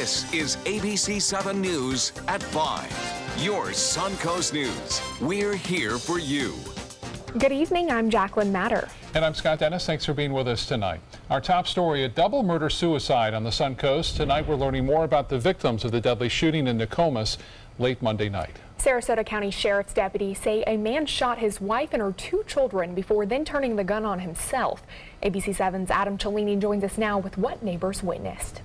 This is ABC7 News at 5. Your Suncoast News. We're here for you. Good evening, I'm Jacqueline Matter. And I'm Scott Dennis. Thanks for being with us tonight. Our top story, a double murder-suicide on the Suncoast. Tonight we're learning more about the victims of the deadly shooting in Nokomis late Monday night. Sarasota County Sheriff's deputies say a man shot his wife and her 2 children before then turning the gun on himself. ABC7's Adam Cellini joins us now with what neighbors witnessed.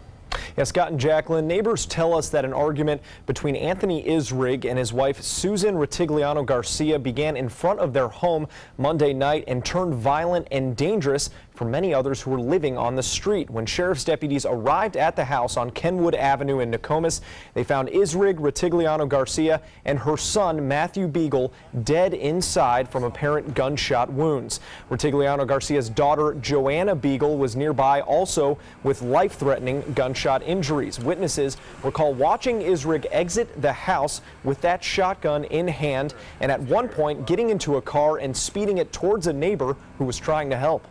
Yeah, Scott and Jacqueline, neighbors tell us that an argument between Anthony Isrig and his wife Susan Ritigliano Garcia began in front of their home Monday night and turned violent and dangerous for many others who were living on the street. When sheriff's deputies arrived at the house on Kenwood Avenue in Nokomis, they found Isrig Ritigliano Garcia and her son Matthew Beagle dead inside from apparent gunshot wounds. Ritigliano Garcia's daughter Joanna Beagle was nearby, also with life-threatening gunshot injuries. Witnesses recall watching Isrig exit the house with that shotgun in hand and at one point getting into a car and speeding it towards a neighbor who was trying to help.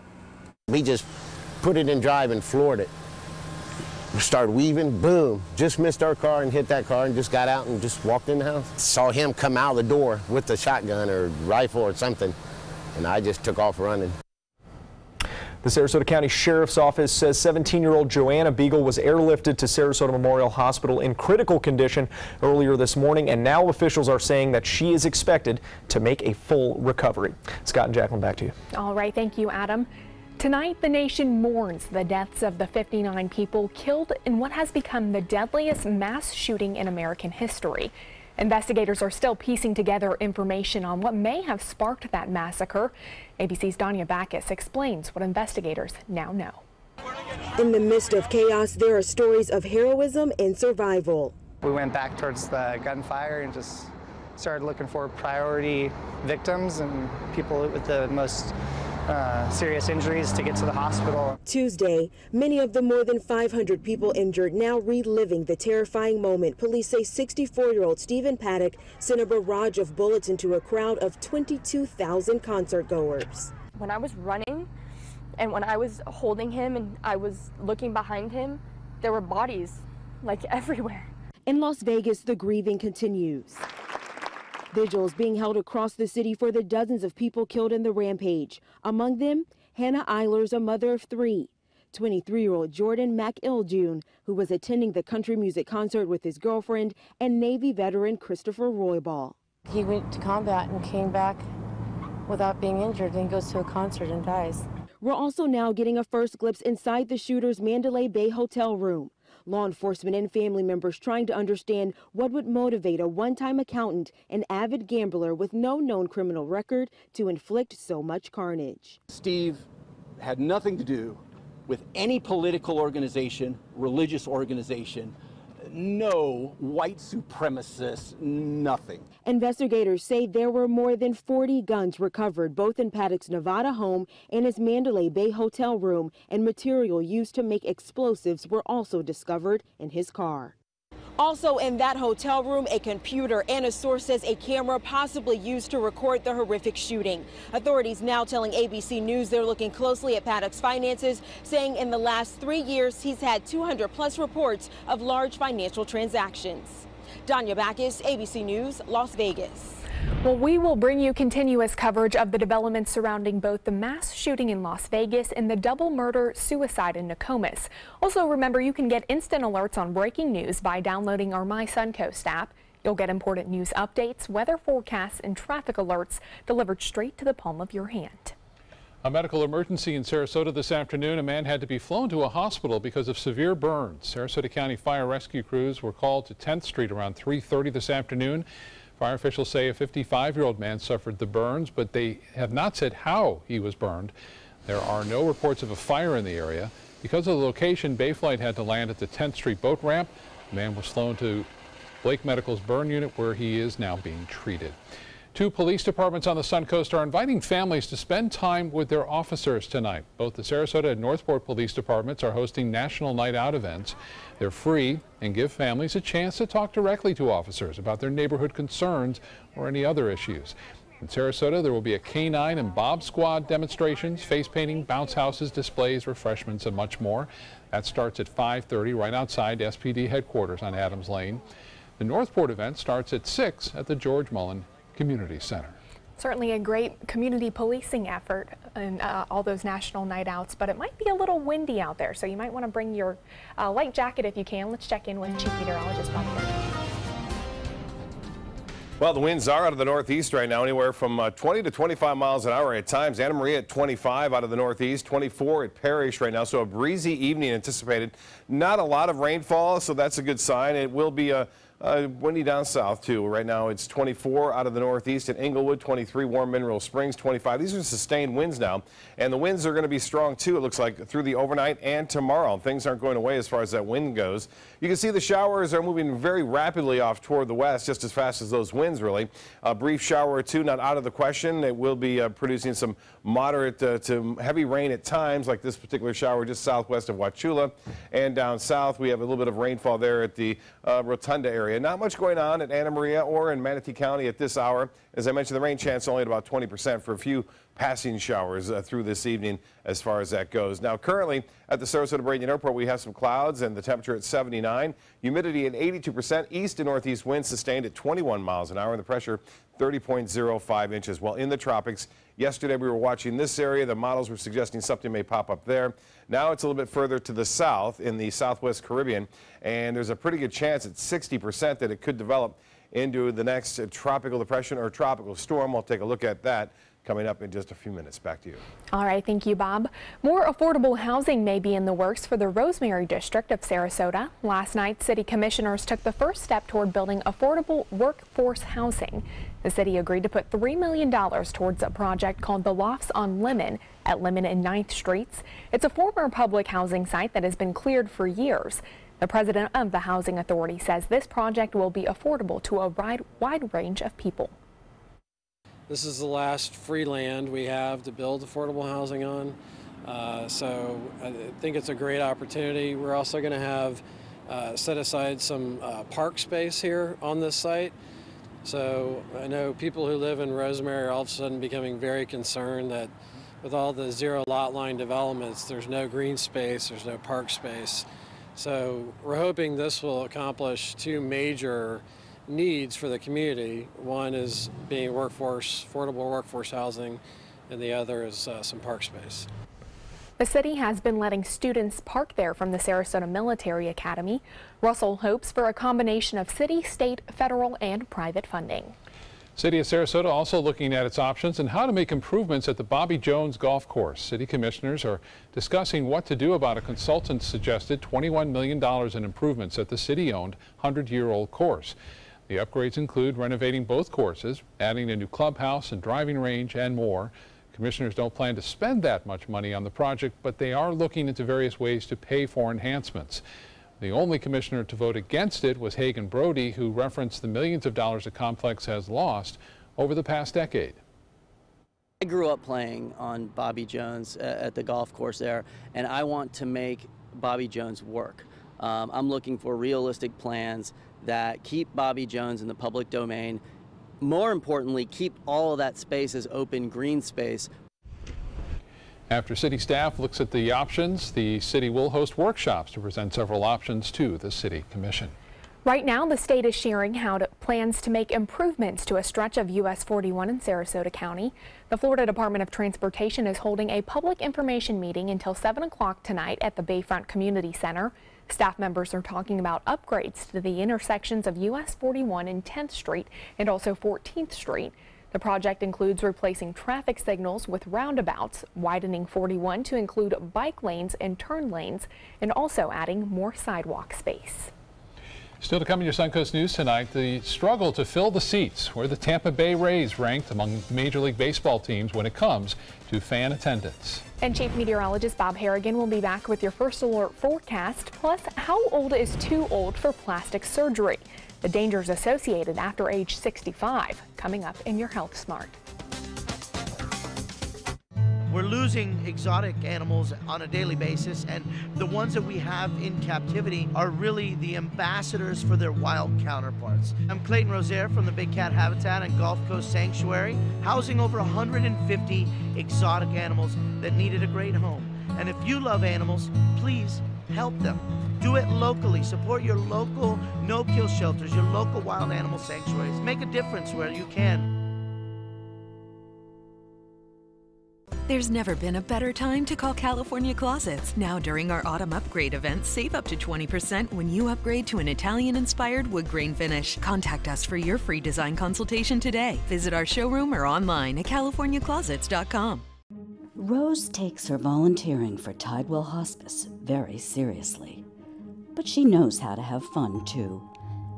We just put it in drive and floored it. We started weaving, boom, just missed our car and hit that car and just got out and just walked in the house. Saw him come out of the door with the shotgun or rifle or something, and I just took off running. The Sarasota County Sheriff's Office says 17-year-old Joanna Beagle was airlifted to Sarasota Memorial Hospital in critical condition earlier this morning, and now officials are saying that she is expected to make a full recovery. Scott and Jacqueline, back to you. All right, thank you, Adam. Tonight, the nation mourns the deaths of the 59 people killed in what has become the deadliest mass shooting in American history. Investigators are still piecing together information on what may have sparked that massacre. ABC's Danya Backus explains what investigators now know. In the midst of chaos, there are stories of heroism and survival. We went back towards the gunfire and just started looking for priority victims and people with the most serious injuries to get to the hospital. Tuesday, many of the more than 500 people injured now reliving the terrifying moment. Police say 64-year-old Stephen Paddock sent a barrage of bullets into a crowd of 22,000 concert goers. When I was running and when I was holding him and I was looking behind him, there were bodies like everywhere. In Las Vegas, the grieving continues. Vigils being held across the city for the dozens of people killed in the rampage. Among them, Hannah Eilers, a mother of 3. 23-year-old Jordan McIldoon, who was attending the country music concert with his girlfriend, and Navy veteran Christopher Roybal. He went to combat and came back without being injured and goes to a concert and dies. We're also now getting a first glimpse inside the shooter's Mandalay Bay hotel room. Law enforcement and family members trying to understand what would motivate a one-time accountant and avid gambler with no known criminal record to inflict so much carnage. Steve had nothing to do with any political organization, religious organization, no white supremacists, nothing. Investigators say there were more than 40 guns recovered both in Paddock's Nevada home and his Mandalay Bay hotel room, and material used to make explosives were also discovered in his car. Also in that hotel room, a computer and a source says a camera possibly used to record the horrific shooting. Authorities now telling ABC News they're looking closely at Paddock's finances, saying in the last 3 years he's had 200+ reports of large financial transactions. Danya Backus, ABC News, Las Vegas. Well, we will bring you continuous coverage of the developments surrounding both the mass shooting in Las Vegas and the double murder-suicide in Nokomis. Also, remember, you can get instant alerts on breaking news by downloading our My Suncoast app. You'll get important news updates, weather forecasts, and traffic alerts delivered straight to the palm of your hand. A medical emergency in Sarasota this afternoon. A man had to be flown to a hospital because of severe burns. Sarasota County fire rescue crews were called to 10th Street around 3:30 this afternoon. Fire officials say a 55-year-old man suffered the burns, but they have not said how he was burned. There are no reports of a fire in the area. Because of the location, Bayflight had to land at the 10th Street boat ramp. The man was flown to Blake Medical's burn unit, where he is now being treated. 2 police departments on the Suncoast are inviting families to spend time with their officers tonight. Both the Sarasota and Northport police departments are hosting National Night Out events. They're free and give families a chance to talk directly to officers about their neighborhood concerns or any other issues. In Sarasota, there will be a K9 and Bob Squad demonstrations, face painting, bounce houses, displays, refreshments, and much more. That starts at 5:30 right outside SPD headquarters on Adams Lane. The Northport event starts at 6 at the George Mullen Community Center. Certainly a great community policing effort in all those national night outs, but it might be a little windy out there, so you might want to bring your light jacket if you can. Let's check in with Chief Meteorologist Bob Herrigan. Well, the winds are out of the northeast right now, anywhere from 20 to 25 miles an hour at times. Anna Maria at 25 out of the northeast, 24 at Parrish right now. So a breezy evening anticipated. Not a lot of rainfall, so that's a good sign. It will be windy down south, too. Right now it's 24 out of the northeast at Inglewood, 23 Warm Mineral Springs, 25. These are sustained winds now, and the winds are going to be strong, too, it looks like, through the overnight and tomorrow. Things aren't going away as far as that wind goes. You can see the showers are moving very rapidly off toward the west, just as fast as those winds, really. A brief shower or two, not out of the question. It will be producing some moderate to heavy rain at times, like this particular shower just southwest of Wauchula. And down south, we have a little bit of rainfall there at the Rotunda area. Not much going on at Anna Maria or in Manatee County at this hour. As I mentioned, the rain chance only at about 20% for a few passing showers through this evening as far as that goes. Now, currently at the Sarasota-Bradenton Airport, we have some clouds and the temperature at 79. Humidity at 82%. East to northeast winds sustained at 21 miles an hour, and the pressure 30.05 inches. Well, in the tropics, yesterday we were watching this area. The models were suggesting something may pop up there. Now it's a little bit further to the south in the southwest Caribbean, and there's a pretty good chance at 60% that it could develop into the next tropical depression or tropical storm. We'll take a look at that coming up in just a few minutes. Back to you. All right, thank you, Bob. More affordable housing may be in the works for the Rosemary district of Sarasota. Last night, city commissioners took the first step toward building affordable workforce housing. The city agreed to put $3 million towards a project called the Lofts on Lemon at Lemon and 9th Streets. It's a former public housing site that has been cleared for years. The president of the Housing Authority says this project will be affordable to a wide range of people. This is the last free land we have to build affordable housing on. So I think it's a great opportunity. We're also going to have set aside some park space here on this site. So I know people who live in Rosemary are all of a sudden becoming very concerned that with all the zero lot line developments, there's no green space, there's no park space. So we're hoping this will accomplish two major needs for the community. One is being affordable workforce housing, and the other is some park space. The city has been letting students park there from the Sarasota Military Academy. Russell hopes for a combination of city, state, federal, and private funding. City of Sarasota also looking at its options and how to make improvements at the Bobby Jones Golf Course. City commissioners are discussing what to do about a consultant's suggested $21 million in improvements at the city-owned 100-year-old course. The upgrades include renovating both courses, adding a new clubhouse and driving range, and more. Commissioners don't plan to spend that much money on the project, but they are looking into various ways to pay for enhancements. The only commissioner to vote against it was Hagan Brody, who referenced the millions of dollars the complex has lost over the past decade. I grew up playing on Bobby Jones at the golf course there, and I want to make Bobby Jones work. I'm looking for realistic plans that keep Bobby Jones in the public domain. More importantly, keep all of that space as open green space. After city staff looks at the options, the city will host workshops to present several options to the city commission. Right now, the state is sharing plans to make improvements to a stretch of US 41 in Sarasota County. The Florida Department of Transportation is holding a public information meeting until 7 o'clock tonight at the Bayfront Community Center. Staff members are talking about upgrades to the intersections of US 41 and 10th Street and also 14th Street. The project includes replacing traffic signals with roundabouts, widening 41 to include bike lanes and turn lanes, and also adding more sidewalk space. Still to come in your Suncoast News tonight, the struggle to fill the seats where the Tampa Bay Rays ranked among Major League Baseball teams when it comes to fan attendance. And Chief Meteorologist Bob Herrigan will be back with your first alert forecast, plus how old is too old for plastic surgery, the dangers associated after age 65, coming up in your Health Smart. We're losing exotic animals on a daily basis, and the ones that we have in captivity are really the ambassadors for their wild counterparts. I'm Clayton Rozier from the Big Cat Habitat and Gulf Coast Sanctuary, housing over 150 exotic animals that needed a great home. And if you love animals, please help them. Do it locally. Support your local no-kill shelters, your local wild animal sanctuaries. Make a difference where you can. There's never been a better time to call California Closets. Now during our autumn upgrade event, save up to 20% when you upgrade to an Italian-inspired wood grain finish. Contact us for your free design consultation today. Visit our showroom or online at californiaclosets.com. Rose takes her volunteering for Tidewell Hospice very seriously. But she knows how to have fun, too.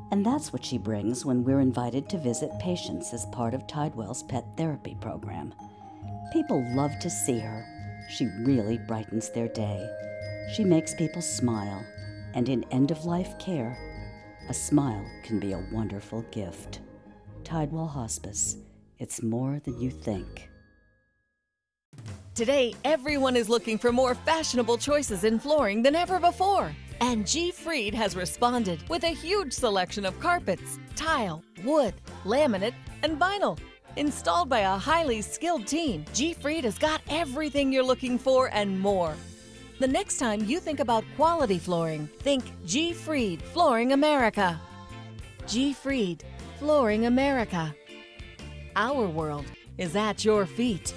And that's what she brings when we're invited to visit patients as part of Tidewell's pet therapy program. People love to see her. She really brightens their day. She makes people smile. And in end-of-life care, a smile can be a wonderful gift. Tidewell Hospice. It's more than you think. Today, everyone is looking for more fashionable choices in flooring than ever before. And G. Fried has responded with a huge selection of carpets, tile, wood, laminate, and vinyl. Installed by a highly skilled team, G. Fried has got everything you're looking for and more. The next time you think about quality flooring, think G. Fried Flooring America. G. Fried Flooring America. Our world is at your feet.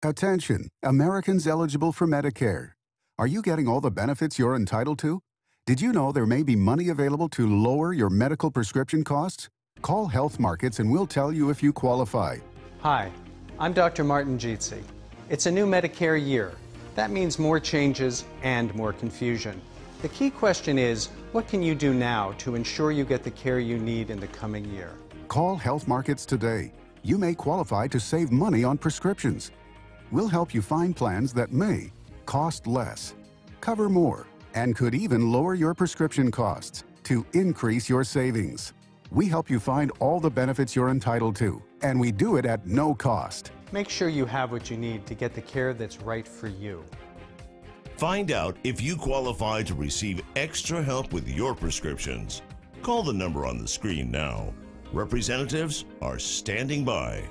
Attention, Americans eligible for Medicare. Are you getting all the benefits you're entitled to? Did you know there may be money available to lower your medical prescription costs? Call Health Markets and we'll tell you if you qualify. Hi, I'm Dr. Martin Jeetsi. It's a new Medicare year. That means more changes and more confusion. The key question is, what can you do now to ensure you get the care you need in the coming year? Call Health Markets today. You may qualify to save money on prescriptions. We'll help you find plans that may cost less, cover more, and could even lower your prescription costs to increase your savings. We help you find all the benefits you're entitled to, and we do it at no cost. Make sure you have what you need to get the care that's right for you. Find out if you qualify to receive extra help with your prescriptions. Call the number on the screen now. Representatives are standing by.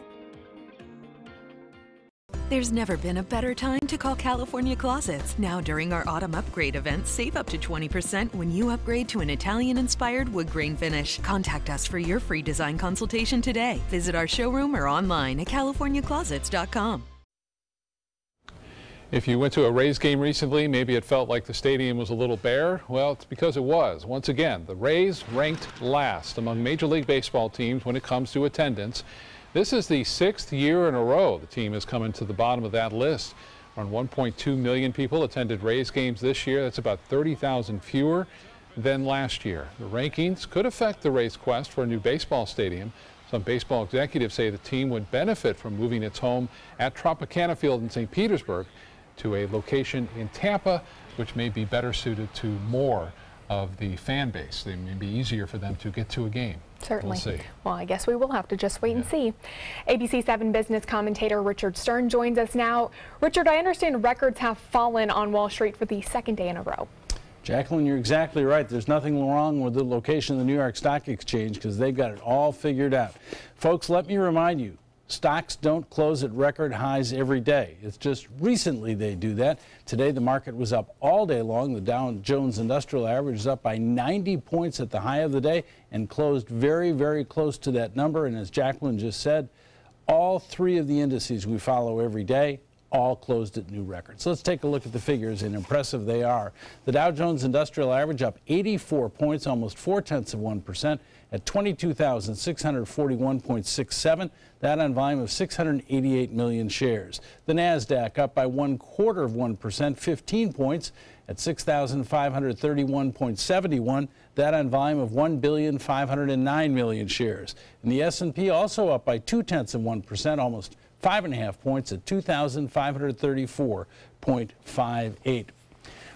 There's never been a better time to call California Closets. Now during our autumn upgrade event, save up to 20% when you upgrade to an Italian-inspired wood grain finish. Contact us for your free design consultation today. Visit our showroom or online at californiaclosets.com. If you went to a Rays game recently, maybe it felt like the stadium was a little bare. Well, it's because it was. Once again, the Rays ranked last among Major League Baseball teams when it comes to attendance. This is the 6th year in a row the team has come into the bottom of that list. Around 1.2 million people attended Rays games this year. That's about 30,000 fewer than last year. The rankings could affect the Rays' quest for a new baseball stadium. Some baseball executives say the team would benefit from moving its home at Tropicana Field in St. Petersburg to a location in Tampa, which may be better suited to more of the fan base. It may be easier for them to get to a game. Certainly. We'll see. Well, I guess we will have to just wait and see. ABC7 business commentator Richard Stern joins us now. Richard, I understand records have fallen on Wall Street for the second day in a row. Jacqueline, you're exactly right. There's nothing wrong with the location of the New York Stock Exchange because they've got it all figured out. Folks, let me remind you, stocks don't close at record highs every day. It's just recently they do that. Today the market was up all day long. The Dow Jones Industrial Average is up by 90 points at the high of the day and closed very, very close to that number. And as Jacqueline just said, all three of the indices we follow every day all closed at new records. So let's take a look at the figures, and impressive they are. The Dow Jones Industrial Average up 84 points, almost 0.4% at 22,641.67. That on volume of 688 million shares. The NASDAQ up by 0.25%, 15 points at 6,531.71. That on volume of 1,509 million shares. And the S&P also up by 0.2%, almost 5.5 points at 2,534.58.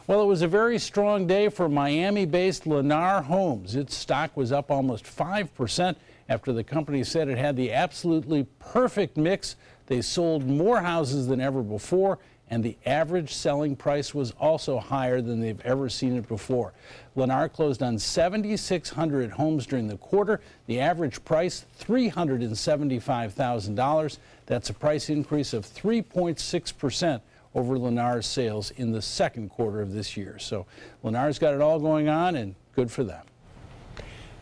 Well, it was a very strong day for Miami-based Lennar Homes. Its stock was up almost 5% after the company said it had the absolutely perfect mix They sold more houses than ever before, and the average selling price was also higher than they've ever seen it before. Lennar closed on 7,600 homes during the quarter. The average price, $375,000. That's a price increase of 3.6% over Lennar's sales in the second quarter of this year. So Lennar's got it all going on, and good for them.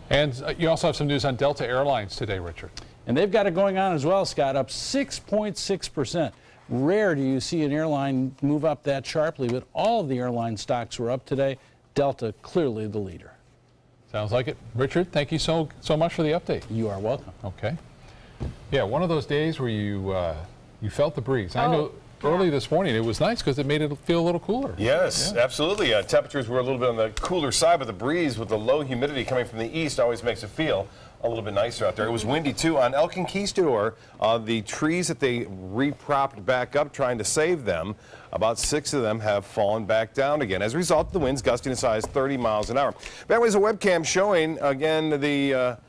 And you also have some news on Delta Airlines today, Richard. And they've got it going on as well, Scott, up 6.6%. Rare do you see an airline move up that sharply, but all of the airline stocks were up today. Delta clearly the leader. Sounds like it. Richard, thank you so much for the update. You are welcome. Okay. Yeah, one of those days where you felt the breeze. I know early this morning it was nice because it made it feel a little cooler. Yes, absolutely. Temperatures were a little bit on the cooler side, but the breeze with the low humidity coming from the east always makes it feel a little bit nicer out there. It was windy too. On El Conquistador, the trees that they repropped back up trying to save them, about 6 of them have fallen back down again. As a result, the winds gusting as high as 30 miles an hour. That was a webcam showing, again, the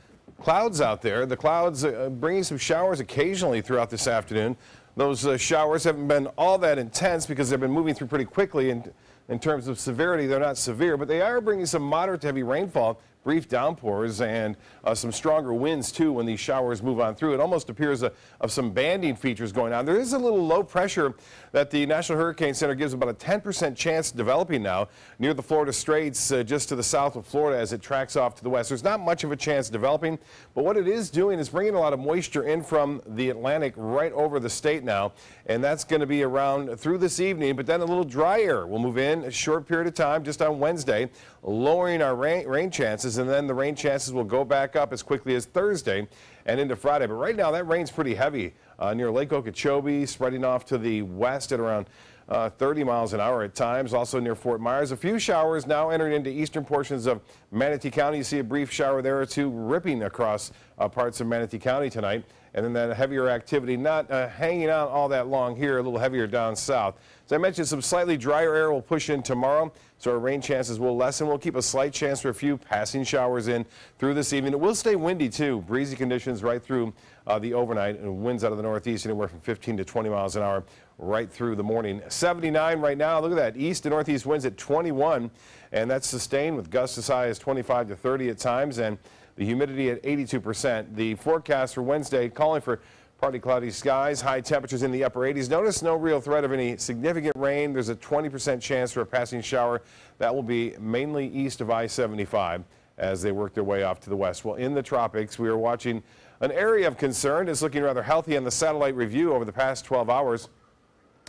clouds out there. The clouds bringing some showers occasionally throughout this afternoon. Those showers haven't been all that intense because they've been moving through pretty quickly. In terms of severity, they're not severe, but they are bringing some moderate to heavy rainfall, brief downpours, and some stronger winds, too, when these showers move on through. It almost appears of some banding features going on. There is a little low pressure that the National Hurricane Center gives about a 10% chance of developing now near the Florida Straits, just to the south of Florida as it tracks off to the west. There's not much of a chance of developing, but what it is doing is bringing a lot of moisture in from the Atlantic right over the state now, and that's going to be around through this evening, but then a little dry air will move in a short period of time just on Wednesday, lowering our rain chances, and then the rain chances will go back up as quickly as Thursday and into Friday. But right now that rain's pretty heavy near Lake Okeechobee, spreading off to the west at around 30 miles an hour at times, also near Fort Myers. A few showers now entering into eastern portions of Manatee County. You see a brief shower there or two ripping across parts of Manatee County tonight. And then that heavier activity not hanging out all that long here, a little heavier down south. As I mentioned, some slightly drier air will push in tomorrow, so our rain chances will lessen. We'll keep a slight chance for a few passing showers in through this evening. It will stay windy, too. Breezy conditions right through the overnight, and winds out of the northeast anywhere from 15 to 20 miles an hour right through the morning. 79 right now. Look at that. East to northeast winds at 21, and that's sustained with gusts as high as 25 to 30 at times, and the humidity at 82%. The forecast for Wednesday calling for partly cloudy skies, high temperatures in the upper 80s. Notice no real threat of any significant rain. There's a 20% chance for a passing shower. That will be mainly east of I-75 as they work their way off to the west. Well, in the tropics, we are watching an area of concern. It's looking rather healthy on the satellite review over the past 12 hours.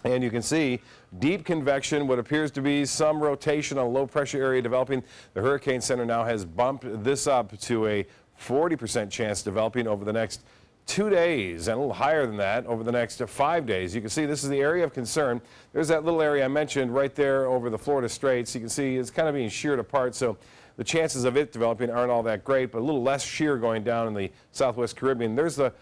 And you can see deep convection, what appears to be some rotation on a low pressure area developing. The Hurricane Center now has bumped this up to a 40% chance developing over the next 2 days, and a little higher than that over the next 5 days. You can see this is the area of concern. There's that little area I mentioned right there over the Florida Straits. You can see it's kind of being sheared apart, so the chances of it developing aren't all that great, but a little less shear going down in the Southwest Caribbean. There's the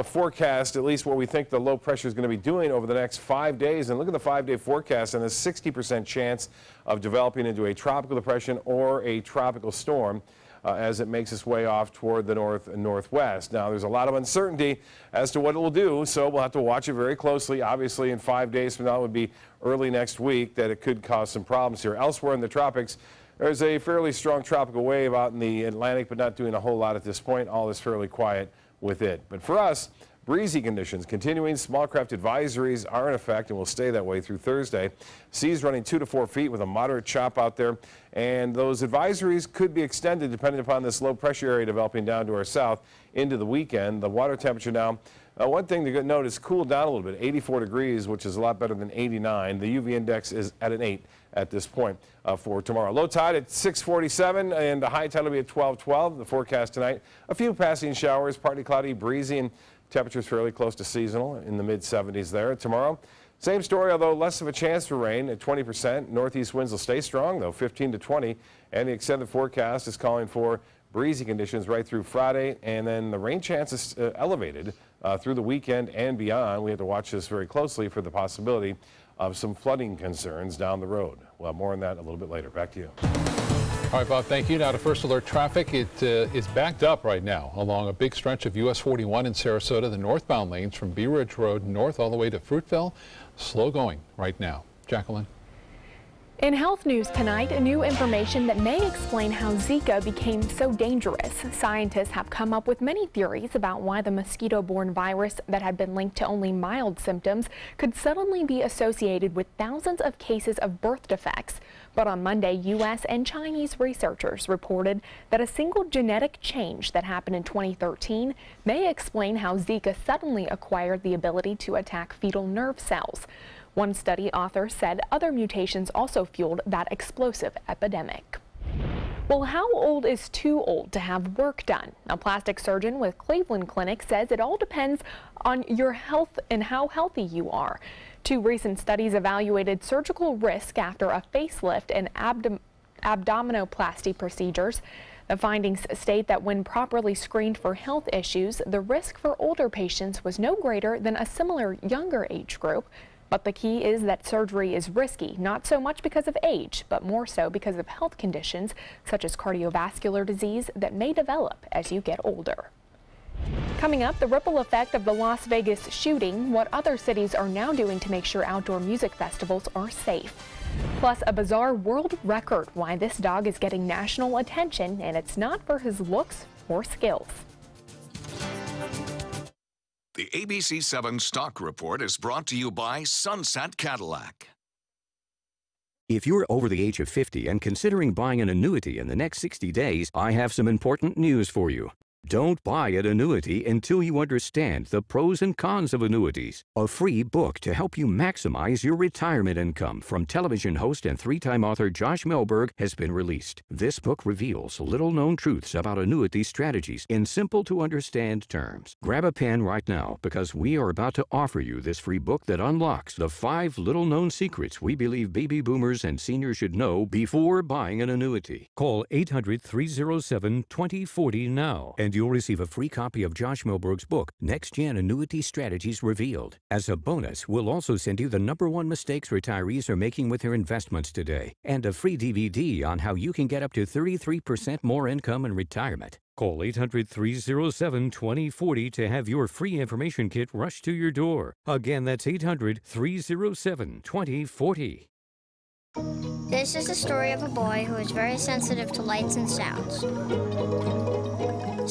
forecast, at least what we think the low pressure is going to be doing over the next 5 days. And look at the 5-day forecast, and a 60% chance of developing into a tropical depression or a tropical storm as it makes its way off toward the north and northwest. Now, there's a lot of uncertainty as to what it will do, so we'll have to watch it very closely. Obviously, in 5 days from now, it would be early next week that it could cause some problems here. Elsewhere in the tropics, there's a fairly strong tropical wave out in the Atlantic, but not doing a whole lot at this point. All is fairly quiet with it. But for us, breezy conditions continuing. Small craft advisories are in effect and will stay that way through Thursday. Seas running 2 to 4 feet with a moderate chop out there. And those advisories could be extended depending upon this low pressure area developing down to our south into the weekend. The water temperature now, one thing to note is cooled down a little bit, 84 degrees, which is a lot better than 89. The UV index is at an 8 at this point for tomorrow. Low tide at 6:47 and the high tide will be at 12:12. The forecast tonight, a few passing showers, partly cloudy, breezy, and temperatures fairly close to seasonal in the mid-70s there. Tomorrow, same story, although less of a chance for rain at 20%. Northeast winds will stay strong, though, 15 to 20. And the extended forecast is calling for breezy conditions right through Friday. And then the rain chance is elevated through the weekend and beyond. We have to watch this very closely for the possibility of some flooding concerns down the road. We'll have more on that a little bit later. Back to you. All right, Bob, thank you. Now to First Alert traffic. It is backed up right now along a big stretch of US 41 in Sarasota. The northbound lanes from Bee Ridge Road north all the way to Fruitville. Slow going right now. Jacqueline. In health news tonight, new information that may explain how Zika became so dangerous. Scientists have come up with many theories about why the mosquito-borne virus that had been linked to only mild symptoms could suddenly be associated with thousands of cases of birth defects. But on Monday, U.S. and Chinese researchers reported that a single genetic change that happened in 2013 may explain how Zika suddenly acquired the ability to attack fetal nerve cells. One study author said other mutations also fueled that explosive epidemic. Well, how old is too old to have work done? A plastic surgeon with Cleveland Clinic says it all depends on your health and how healthy you are. 2 recent studies evaluated surgical risk after a facelift and abdominoplasty procedures. The findings state that when properly screened for health issues, the risk for older patients was no greater than a similar younger age group. But the key is that surgery is risky, not so much because of age, but more so because of health conditions such as cardiovascular disease that may develop as you get older. Coming up, the ripple effect of the Las Vegas shooting, what other cities are now doing to make sure outdoor music festivals are safe. Plus, a bizarre world record, why this dog is getting national attention, and it's not for his looks or skills. The ABC7 Stock Report is brought to you by Sunset Cadillac. If you're over the age of 50 and considering buying an annuity in the next 60 days, I have some important news for you. Don't buy an annuity until you understand the pros and cons of annuities. A free book to help you maximize your retirement income from television host and 3-time author Josh Melberg has been released. This book reveals little-known truths about annuity strategies in simple-to-understand terms. Grab a pen right now because we are about to offer you this free book that unlocks the 5 little-known secrets we believe baby boomers and seniors should know before buying an annuity. Call 800-307-2040 now and you'll receive a free copy of Josh Melberg's book, Next Gen Annuity Strategies Revealed. As a bonus, we'll also send you the #1 mistakes retirees are making with their investments today, and a free DVD on how you can get up to 33% more income in retirement. Call 800-307-2040 to have your free information kit rushed to your door. Again, that's 800-307-2040. This is the story of a boy who is very sensitive to lights and sounds.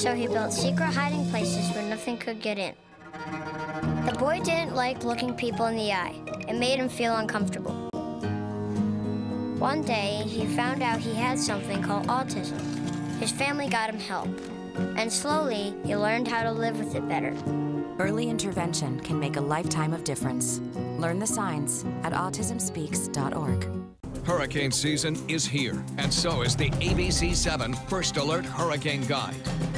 So he built secret hiding places where nothing could get in. The boy didn't like looking people in the eye. It made him feel uncomfortable. One day, he found out he had something called autism. His family got him help, and slowly, he learned how to live with it better. Early intervention can make a lifetime of difference. Learn the signs at autismspeaks.org. Hurricane season is here, and so is the ABC7 First Alert Hurricane Guide.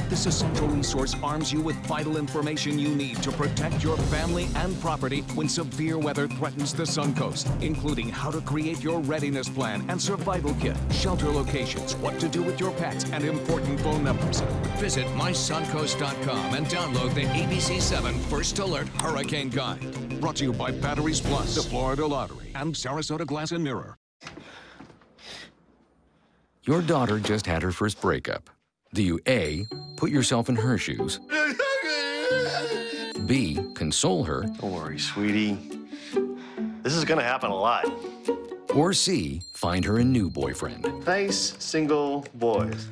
This essential resource arms you with vital information you need to protect your family and property when severe weather threatens the Suncoast, including how to create your readiness plan and survival kit, shelter locations, what to do with your pets, and important phone numbers. Visit mysuncoast.com and download the ABC7 First Alert Hurricane Guide. Brought to you by Batteries Plus, the Florida Lottery, and Sarasota Glass and Mirror. Your daughter just had her first breakup. Do you A, put yourself in her shoes? B, console her? Don't worry, sweetie. This is gonna happen a lot. Or C, find her a new boyfriend? Nice, single boys.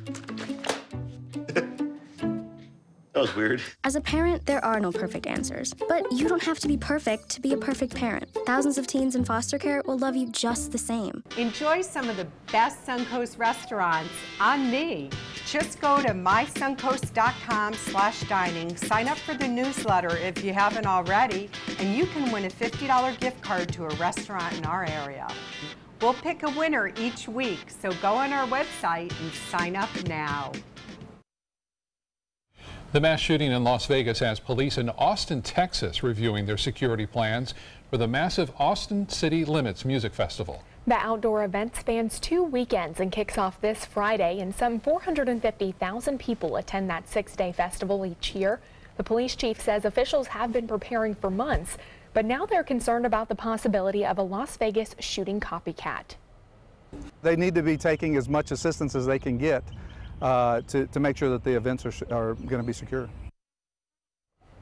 That was weird. As a parent, there are no perfect answers. But you don't have to be perfect to be a perfect parent. Thousands of teens in foster care will love you just the same. Enjoy some of the best Suncoast restaurants on me. Just go to mysuncoast.com/dining, sign up for the newsletter if you haven't already, and you can win a $50 gift card to a restaurant in our area. We'll pick a winner each week, so go on our website and sign up now. The mass shooting in Las Vegas has police in Austin, Texas reviewing their security plans for the massive Austin City Limits Music Festival. The outdoor event spans 2 weekends and kicks off this Friday, and some 450,000 people attend that 6-day festival each year. The police chief says officials have been preparing for months, but now they're concerned about the possibility of a Las Vegas shooting copycat. They need to be taking as much assistance as they can get to make sure that the events are going to be secure.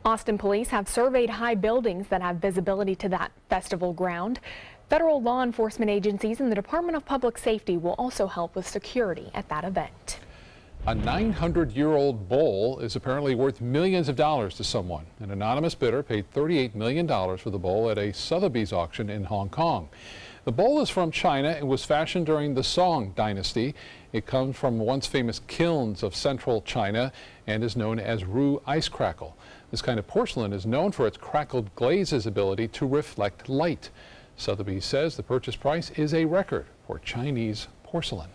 Austin police have surveyed high buildings that have visibility to that festival ground. Federal law enforcement agencies and the Department of Public Safety will also help with security at that event. A 900-year-old bowl is apparently worth millions of dollars to someone. An anonymous bidder paid $38 million for the bowl at a Sotheby's auction in Hong Kong. The bowl is from China and was fashioned during the Song dynasty. It comes from once famous kilns of central China and is known as roux ice crackle. This kind of porcelain is known for its crackled glaze's ability to reflect light. Sotheby's says the purchase price is a record for Chinese porcelain.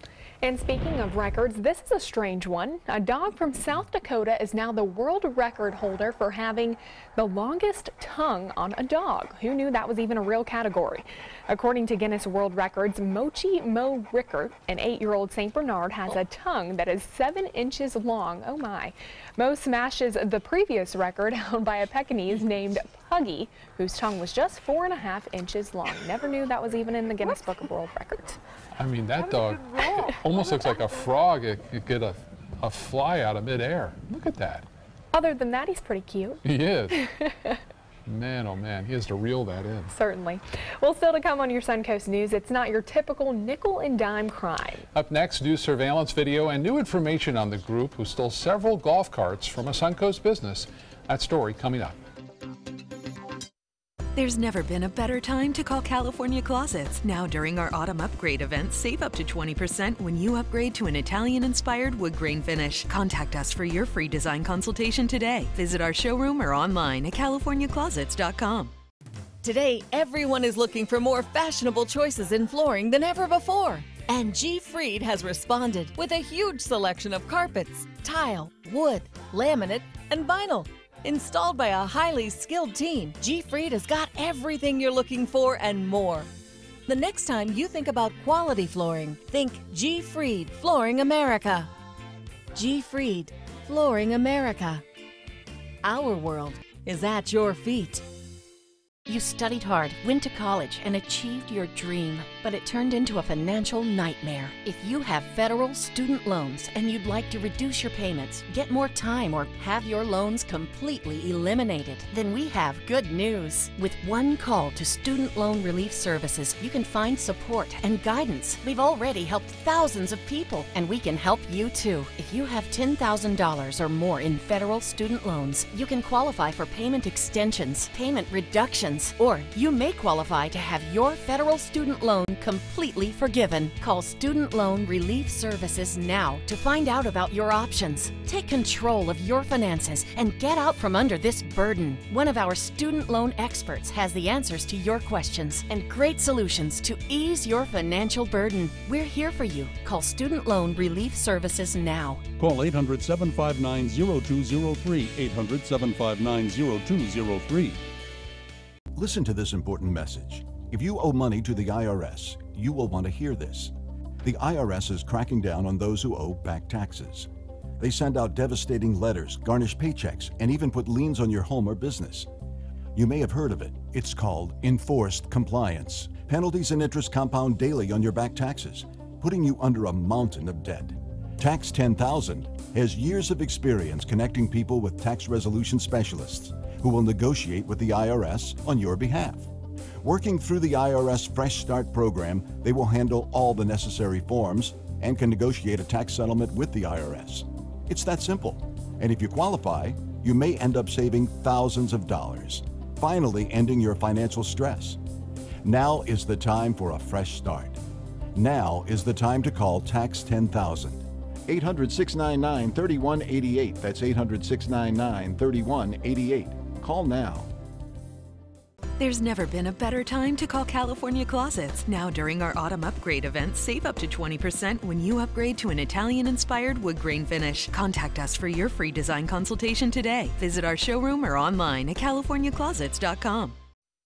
And speaking of records, this is a strange one. A dog from South Dakota is now the world record holder for having the longest tongue on a dog. Who knew that was even a real category? According to Guinness World Records, Mochi Mo Rickert, an 8-year-old St. Bernard, has a tongue that is 7 inches long. Oh my. Mo smashes the previous record held by a Pekingese named Puggy, whose tongue was just 4.5 inches long. Never knew that was even in the Guinness Book of World Records. I mean, that dog almost looks like a frog. It could get a fly out of midair. Look at that. Other than that, he's pretty cute. He is. Man, oh man, he has to reel that in. Certainly. Well, still to come on your Suncoast News, it's not your typical nickel and dime crime. Up next, new surveillance video and new information on the group who stole several golf carts from a Suncoast business. That story coming up. There's never been a better time to call California Closets. Now during our autumn upgrade event, save up to 20% when you upgrade to an Italian-inspired wood grain finish. Contact us for your free design consultation today. Visit our showroom or online at californiaclosets.com. Today, everyone is looking for more fashionable choices in flooring than ever before. And G. Fried has responded with a huge selection of carpets, tile, wood, laminate, and vinyl. Installed by a highly skilled team, G. Fried has got everything you're looking for and more. The next time you think about quality flooring, think G. Fried Flooring America. G. Fried Flooring America. Our world is at your feet. You studied hard, went to college, and achieved your dream, but it turned into a financial nightmare. If you have federal student loans and you'd like to reduce your payments, get more time, or have your loans completely eliminated, then we have good news. With one call to Student Loan Relief Services, you can find support and guidance. We've already helped thousands of people, and we can help you too. If you have $10,000 or more in federal student loans, you can qualify for payment extensions, payment reductions, or you may qualify to have your federal student loan completely forgiven. Call Student Loan Relief Services now to find out about your options. Take control of your finances and get out from under this burden. One of our student loan experts has the answers to your questions and great solutions to ease your financial burden. We're here for you. Call Student Loan Relief Services now. Call 800-759-0203, 800-759-0203. Listen to this important message. If you owe money to the IRS, you will want to hear this. The IRS is cracking down on those who owe back taxes. They send out devastating letters, garnish paychecks, and even put liens on your home or business. You may have heard of it. It's called enforced compliance. Penalties and interest compound daily on your back taxes, putting you under a mountain of debt. Tax 10,000 has years of experience connecting people with tax resolution specialists who will negotiate with the IRS on your behalf. Working through the IRS Fresh Start program, they will handle all the necessary forms and can negotiate a tax settlement with the IRS. It's that simple. And if you qualify, you may end up saving thousands of dollars, finally ending your financial stress. Now is the time for a fresh start. Now is the time to call Tax 10,000. 800-699-3188. That's 800-699-3188. Call now. There's never been a better time to call California Closets. Now during our autumn upgrade event, save up to 20% when you upgrade to an Italian-inspired wood grain finish. Contact us for your free design consultation today. Visit our showroom or online at californiaclosets.com.